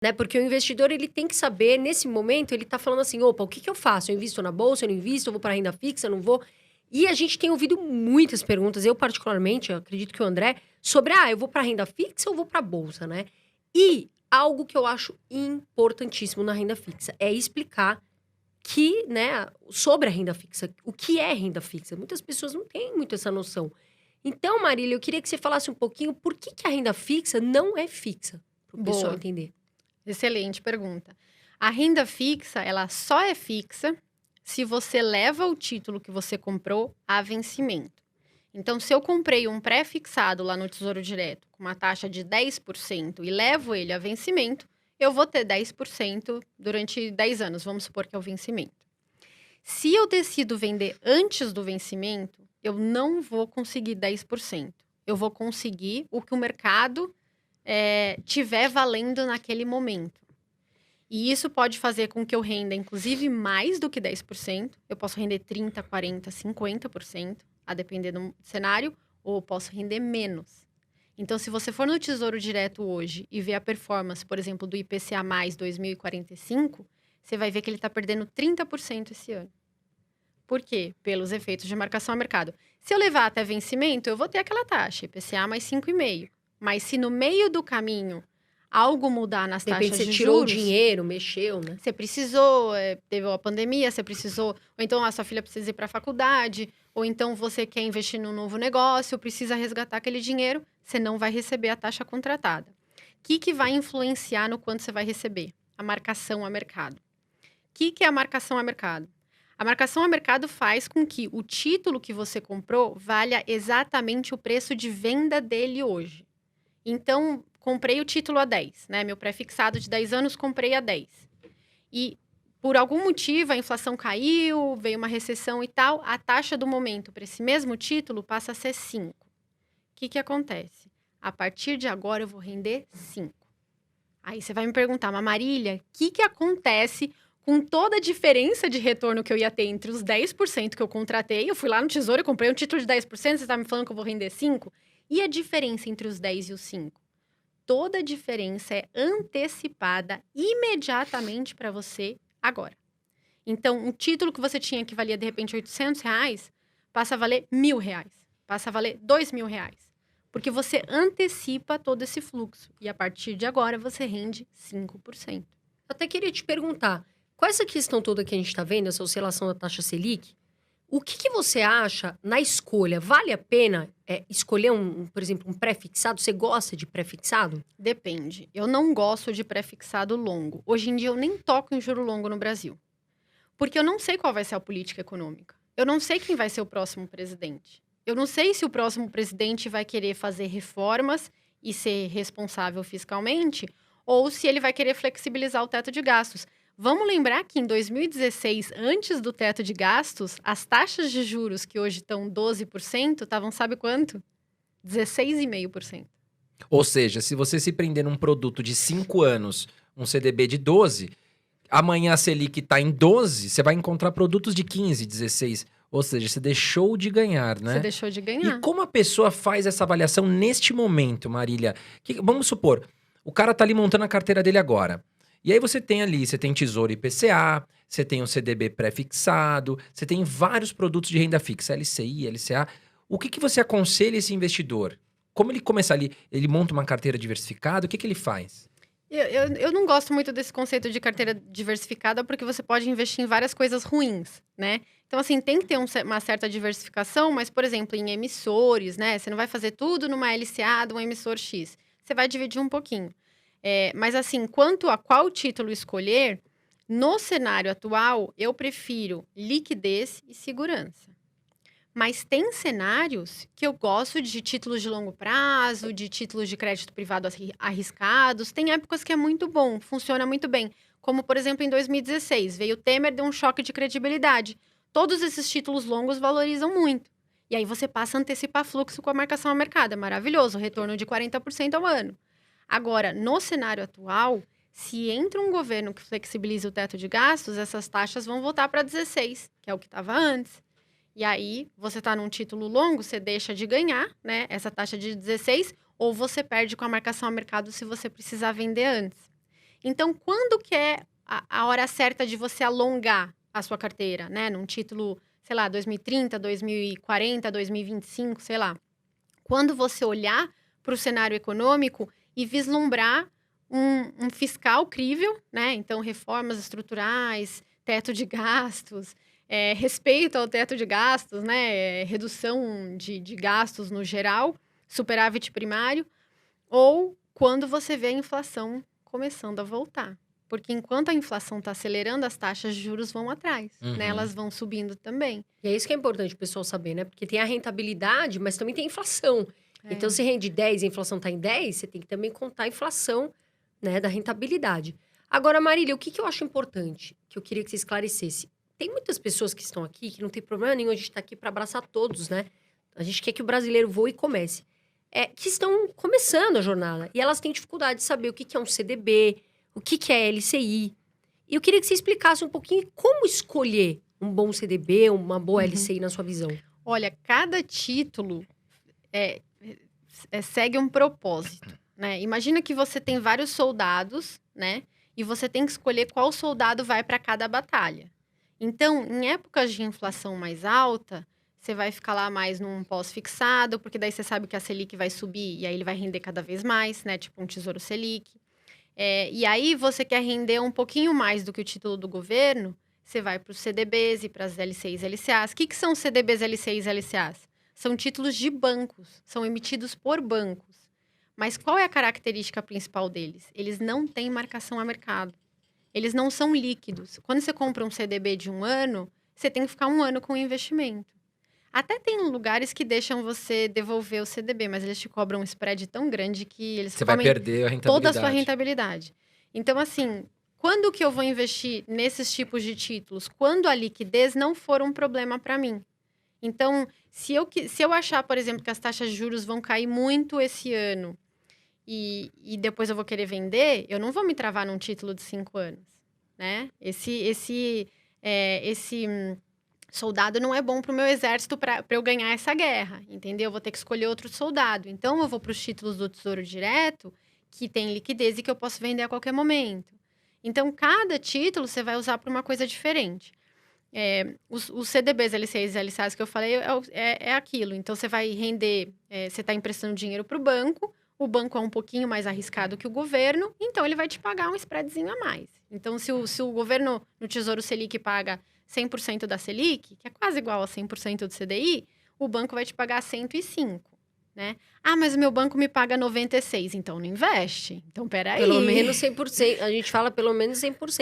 né? Porque o investidor, ele tem que saber, nesse momento, ele tá falando assim, opa, o que eu faço? Eu invisto na bolsa, eu não invisto, eu vou para renda fixa, eu não vou... E a gente tem ouvido muitas perguntas, eu particularmente, eu acredito que o André, sobre, eu vou para renda fixa ou vou para bolsa, né? E algo que eu acho importantíssimo na renda fixa é explicar que, né, sobre a renda fixa, o que é renda fixa. Muitas pessoas não têm muito essa noção. Então, Marília, eu queria que você falasse um pouquinho por que a renda fixa não é fixa, para o pessoal Boa, entender. excelente pergunta. A renda fixa, ela só é fixa se você leva o título que você comprou a vencimento. Então, se eu comprei um pré-fixado lá no Tesouro Direto com uma taxa de 10% e levo ele a vencimento, eu vou ter 10% durante 10 anos, vamos supor que é o vencimento. Se eu decido vender antes do vencimento, eu não vou conseguir 10%. Eu vou conseguir o que o mercado tiver valendo naquele momento. E isso pode fazer com que eu renda, inclusive, mais do que 10%. Eu posso render 30%, 40%, 50%, a depender do cenário, ou eu posso render menos. Então, se você for no Tesouro Direto hoje e ver a performance, por exemplo, do IPCA mais 2045, você vai ver que ele está perdendo 30% esse ano. Por quê? Pelos efeitos de marcação a mercado. Se eu levar até vencimento, eu vou ter aquela taxa, IPCA mais 5,5%. Mas se no meio do caminho algo mudar nas De repente taxas você de tirou o juros, dinheiro, mexeu, né? você precisou, teve a pandemia, você precisou, ou então a sua filha precisa ir para a faculdade, ou então você quer investir num novo negócio, precisa resgatar aquele dinheiro, você não vai receber a taxa contratada. O que vai influenciar no quanto você vai receber? A marcação a mercado. O que é a marcação a mercado? A marcação a mercado faz com que o título que você comprou valha exatamente o preço de venda dele hoje. Então, comprei o título a 10, né? Meu pré-fixado de 10 anos, comprei a 10. E, por algum motivo, a inflação caiu, veio uma recessão e tal, a taxa do momento para esse mesmo título passa a ser 5. O que acontece? A partir de agora, eu vou render 5. Aí você vai me perguntar, mas Marília, o que acontece com toda a diferença de retorno que eu ia ter entre os 10% que eu contratei? Eu fui lá no Tesouro e comprei um título de 10%, você está me falando que eu vou render 5%? E a diferença entre os 10 e os 5? Toda a diferença é antecipada imediatamente para você agora. Então, um título que você tinha que valia, de repente, R$800, passa a valer R$1.000, passa a valer R$2.000. Porque você antecipa todo esse fluxo. E a partir de agora, você rende 5%. Eu até queria te perguntar, com essa questão toda que a gente está vendo, essa oscilação da taxa Selic, o que você acha na escolha? Vale a pena escolher, por exemplo, um pré-fixado? Você gosta de pré-fixado? Depende. Eu não gosto de pré-fixado longo. Hoje em dia, eu nem toco em juro longo no Brasil. Porque eu não sei qual vai ser a política econômica. Eu não sei quem vai ser o próximo presidente. Eu não sei se o próximo presidente vai querer fazer reformas e ser responsável fiscalmente, ou se ele vai querer flexibilizar o teto de gastos. Vamos lembrar que em 2016, antes do teto de gastos, as taxas de juros que hoje estão 12%, estavam sabe quanto? 16,5%. Ou seja, se você se prender num produto de 5 anos, um CDB de 12, amanhã a Selic está em 12, você vai encontrar produtos de 15, 16. Ou seja, você deixou de ganhar, né? Você deixou de E ganhar. como a pessoa faz essa avaliação neste momento, Marília? Vamos supor, o cara tá ali montando a carteira dele agora. E aí você tem ali, você tem Tesouro IPCA, você tem o CDB pré-fixado, você tem vários produtos de renda fixa, LCI, LCA. O que você aconselha esse investidor? Como ele começa ali? Ele monta uma carteira diversificada? O que ele faz? Eu não gosto muito desse conceito de carteira diversificada, porque você pode investir em várias coisas ruins, né? Então, assim, tem que ter uma certa diversificação, mas, por exemplo, em emissores, né? Você não vai fazer tudo numa LCA de um emissor X. Você vai dividir um pouquinho. Mas, assim, quanto a qual título escolher, no cenário atual, eu prefiro liquidez e segurança. Mas tem cenários que eu gosto de títulos de longo prazo, de títulos de crédito privado arriscados. Tem épocas que é muito bom, funciona muito bem. Como, por exemplo, em 2016, veio o Temer, deu um choque de credibilidade. Todos esses títulos longos valorizam muito. E aí você passa a antecipar fluxo com a marcação ao mercado. É maravilhoso, retorno de 40% ao ano. Agora, no cenário atual, se entra um governo que flexibiliza o teto de gastos, essas taxas vão voltar para 16, que é o que estava antes. E aí, você está num título longo, você deixa de ganhar, né, essa taxa de 16, ou você perde com a marcação a mercado se você precisar vender antes. Então, quando que é a hora certa de você alongar a sua carteira, né? Num título, sei lá, 2030, 2040, 2025, sei lá. Quando você olhar para o cenário econômico e vislumbrar um fiscal crível, né? Então, reformas estruturais, teto de gastos, respeito ao teto de gastos, né? Redução de gastos no geral, superávit primário, ou quando você vê a inflação começando a voltar. Porque enquanto a inflação está acelerando, as taxas de juros vão atrás, né? Elas vão subindo também. E é isso que é importante o pessoal saber, né? Porque tem a rentabilidade, mas também tem a inflação. Então, se rende 10 e a inflação está em 10, você tem que também contar a inflação, né, da rentabilidade. Agora, Marília, o que eu acho importante, que eu queria que você esclarecesse? Tem muitas pessoas que estão aqui, que não tem problema nenhum, a gente está aqui para abraçar todos, né? A gente quer que o brasileiro voe e comece. Que estão começando a jornada. E elas têm dificuldade de saber o que é um CDB, o que é LCI. E eu queria que você explicasse um pouquinho como escolher um bom CDB, uma boa LCI na sua visão. Olha, cada título segue um propósito, né? Imagina que você tem vários soldados, né? E você tem que escolher qual soldado vai para cada batalha. Então, em épocas de inflação mais alta, você vai ficar lá mais num pós-fixado, porque daí você sabe que a Selic vai subir e aí ele vai render cada vez mais, né? Tipo um Tesouro Selic. E aí você quer render um pouquinho mais do que o título do governo, você vai para os CDBs e para as LCIs e LCAs. O que são CDBs, LCIs e LCAs? São títulos de bancos, são emitidos por bancos. Mas qual é a característica principal deles? Eles não têm marcação a mercado. Eles não são líquidos. Quando você compra um CDB de 1 ano, você tem que ficar 1 ano com o investimento. Até tem lugares que deixam você devolver o CDB, mas eles te cobram um spread tão grande que eles Você vai comem perder a rentabilidade. toda a sua rentabilidade. Então, assim, quando que eu vou investir nesses tipos de títulos? Quando a liquidez não for um problema para mim. Então, se eu achar, por exemplo, que as taxas de juros vão cair muito esse ano e depois eu vou querer vender, eu não vou me travar num título de 5 anos, né? Esse soldado não é bom para o meu exército para eu ganhar essa guerra, entendeu? Eu vou ter que escolher outro soldado. Então, eu vou para os títulos do Tesouro Direto, que tem liquidez e que eu posso vender a qualquer momento. Então, cada título você vai usar para uma coisa diferente. Os CDBs, LCIs e LCAs que eu falei é aquilo. Então, você vai render, você está emprestando dinheiro para o banco é um pouquinho mais arriscado que o governo, então ele vai te pagar um spreadzinho a mais. Então, se o governo no Tesouro Selic paga 100% da Selic, que é quase igual a 100% do CDI, o banco vai te pagar 105%. Né? Ah, mas o meu banco me paga 96%, então não investe. Então, peraí. Pelo menos 100%. A gente fala pelo menos 100%.